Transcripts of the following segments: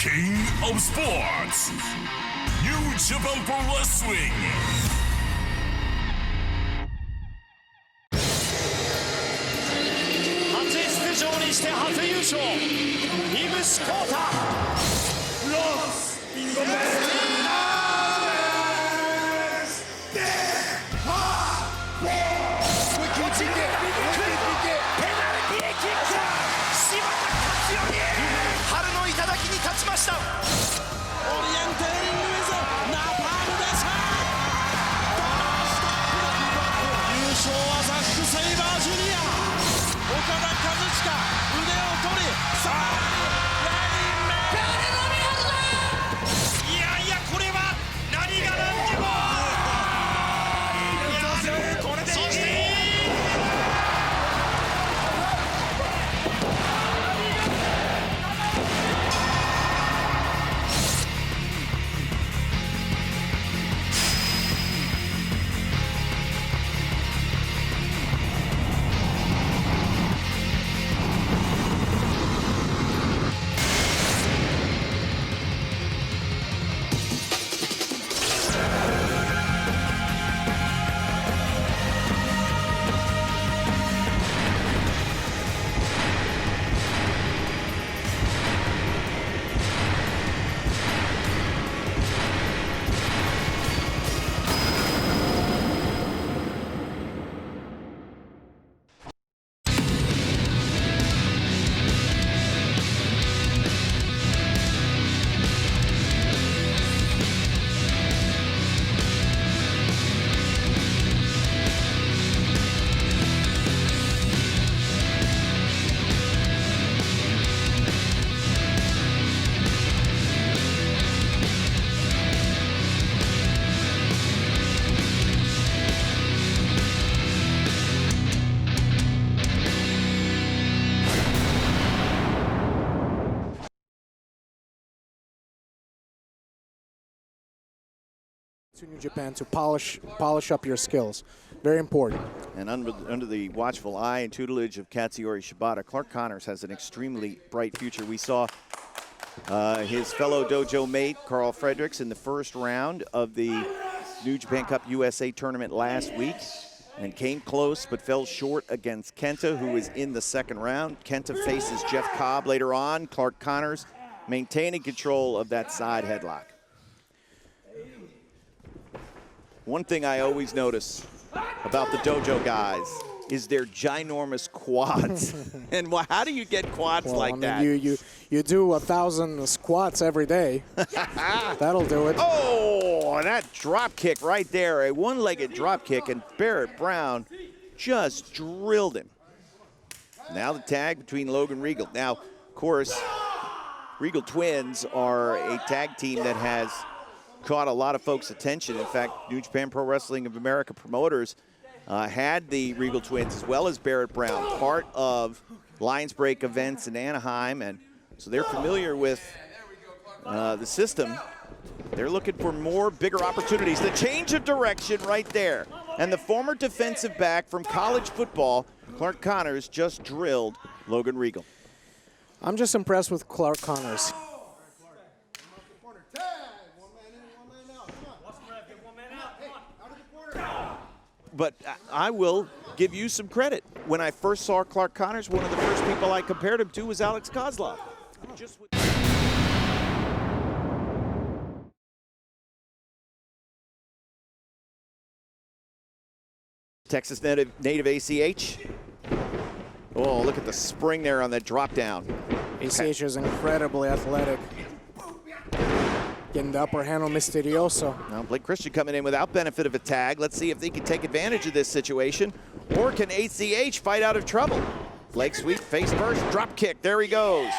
King of Sports, New Japan Pro Wrestling. 初出場にして初優勝、井口浩太。To New Japan to polish up your skills. Very important. And under the watchful eye and tutelage of Katsuyori Shibata, Clark Connors has an extremely bright future. We saw his fellow dojo mate, Carl Fredericks, in the first round of the New Japan Cup USA tournament last week and came close but fell short against Kenta, who is in the second round. Kenta faces Jeff Cobb later on. Clark Connors maintaining control of that side headlock. One thing I always notice about the dojo guys is their ginormous quads. And how do you get quads like that? You do 1,000 squats every day. That'll do it. Oh, that drop kick right there, a one-legged drop kick, and Barrett Brown just drilled him. Now the tag between Logan Regal. Now, of course, Regal Twins are a tag team that has caught a lot of folks' attention. In fact, New Japan Pro Wrestling of America promoters had the Regal Twins as well as Barrett Brown part of Lions Break events in Anaheim, and so they're familiar with the system. They're looking for more, bigger opportunities. The change of direction right there. And the former defensive back from college football, Clark Connors, just drilled Logan Regal. I'm just impressed with Clark Connors. But I will give you some credit. When I first saw Clark Connors, one of the first people I compared him to was Alex Kozlov. Texas native ACH. Oh, look at the spring there on that drop down. ACH is incredibly athletic. Getting the upper hand on Misterioso. Now Blake Christian coming in without benefit of a tag. Let's see if they can take advantage of this situation. Or can ACH fight out of trouble? Leg sweep, face first, drop kick. There he goes.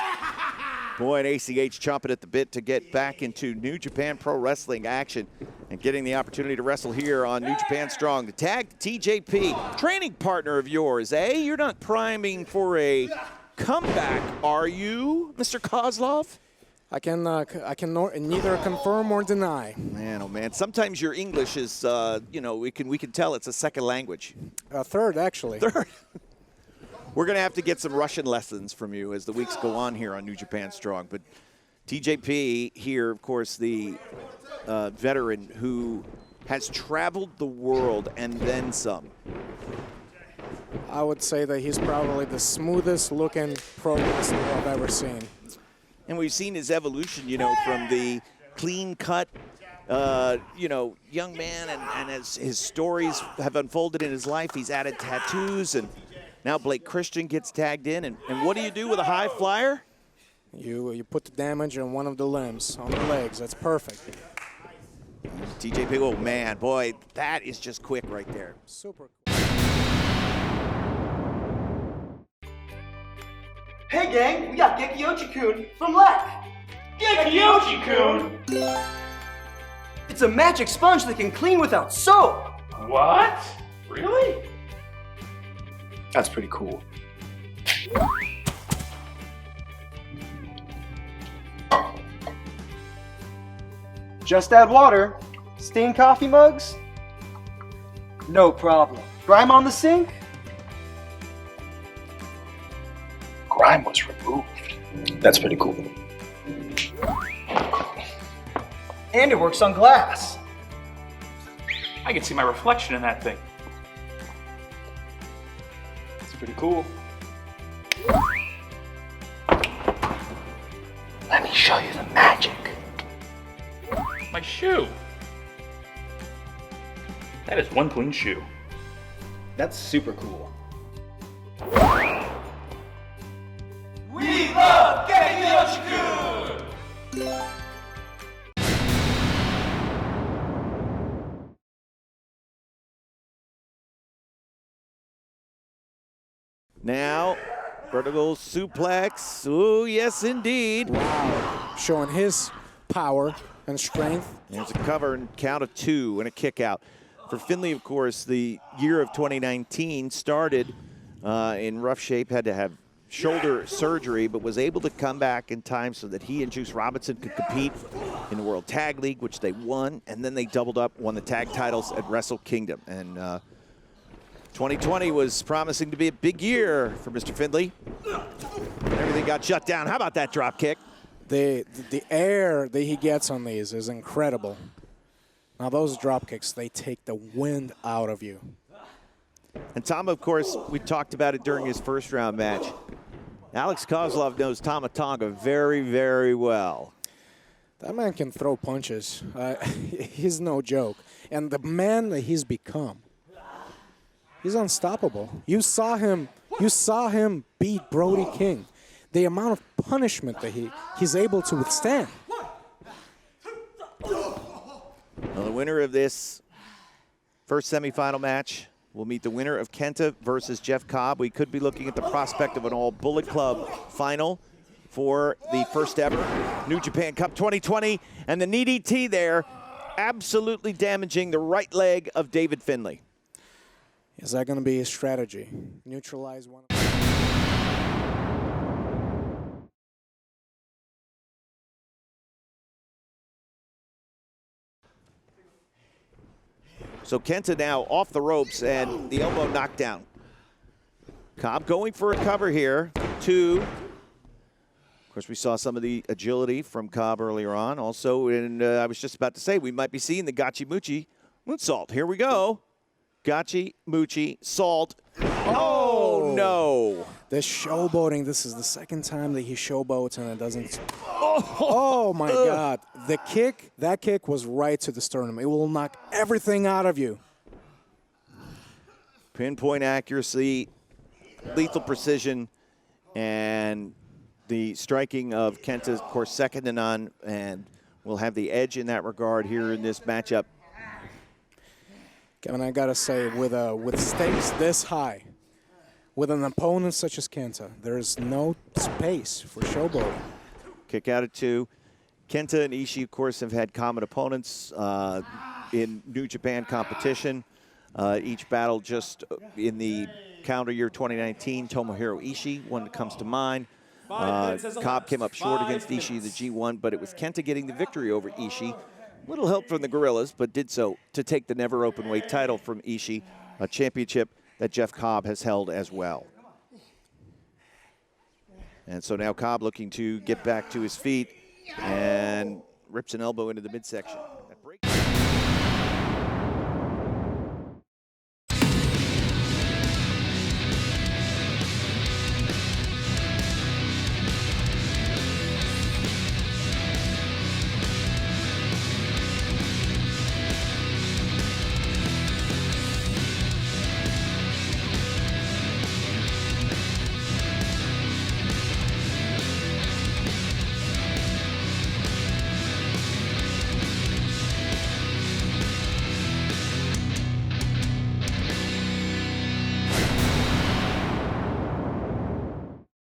Boy, and ACH chomping at the bit to get back into New Japan Pro Wrestling action and getting the opportunity to wrestle here on New Japan Strong. The tag TJP, training partner of yours, eh? You're not priming for a comeback, are you, Mr. Kozlov? I can neither confirm or deny. Man, oh man! Sometimes your English is, you know, we can tell it's a second language. Third, actually. Third. We're gonna have to get some Russian lessons from you as the weeks go on here on New Japan Strong. But TJP here, of course, the veteran who has traveled the world and then some. I would say that he's probably the smoothest looking pro wrestler I've ever seen. And we've seen his evolution, you know, from the clean cut, you know, young man, and as his stories have unfolded in his life, he's added tattoos, and now Blake Christian gets tagged in. And what do you do with a high flyer? You put the damage on one of the limbs, on the legs. That's perfect. TJP, oh man, boy, that is just quick right there. Super. Hey gang, we got Gekiochi-kun from LEC. Gekiochi-kun? It's a magic sponge that can clean without soap. What? Really? That's pretty cool. Just add water. Stained coffee mugs? No problem. Grime on the sink? Grime was removed. That's pretty cool. And it works on glass. I can see my reflection in that thing. It's pretty cool. Let me show you the magic. My shoe. That is one clean shoe. That's super cool. We love Gekiochi-kun! Now, vertical suplex. Oh, yes, indeed. Wow. Showing his power and strength. There's a cover and count of 2 and a kick out. For Finlay, of course, the year of 2019 started in rough shape, had to have shoulder surgery, but was able to come back in time so that he and Juice Robinson could compete in the World Tag League, which they won, and then they doubled up, won the tag titles at Wrestle Kingdom. And 2020 was promising to be a big year for Mr. Finlay. Everything got shut down. How about that drop kick? The air that he gets on these is incredible. Now those drop kicks, they take the wind out of you. And Tama, of course, we talked about it during his first round match. Alex Kozlov knows Tama Tonga very, very well. That man can throw punches. He's no joke. And the man that he's become, he's unstoppable. You saw him beat Brody King. The amount of punishment that he's able to withstand. Well, the winner of this first semifinal match will meet the winner of Kenta versus Jeff Cobb. We could be looking at the prospect of an all Bullet Club final for the first ever New Japan Cup 2020. And the knee DT there absolutely damaging the right leg of David Finlay. Is that going to be his strategy? Neutralize one. So Kenta now off the ropes and the elbow knocked down. Cobb going for a cover here. 2. Of course, we saw some of the agility from Cobb earlier on. Also, I was just about to say, we might be seeing the Gachi-Muchi moonsault. Here we go. Gachi-Muchi salt. Oh, no. The showboating, this is the second time that he showboats and it doesn't. Oh my God. The kick, that kick was right to the sternum. It will knock everything out of you. Pinpoint accuracy, lethal precision, and the striking of Kenta, of course, second to none, and will have the edge in that regard here in this matchup. Kevin, I gotta say, with stakes this high, with an opponent such as Kenta, there's no space for showboating. Kick out at 2. Kenta and Ishii, of course, have had common opponents in New Japan competition. Each battle just in the calendar year 2019. Tomohiro Ishii, one that comes to mind. Cobb came up short against Ishii, the G1, but it was Kenta getting the victory over Ishii. Little help from the Gorillas, but did so to take the never open weight title from Ishii, a championship that Jeff Cobb has held as well. And so now Cobb looking to get back to his feet And rips an elbow into the midsection.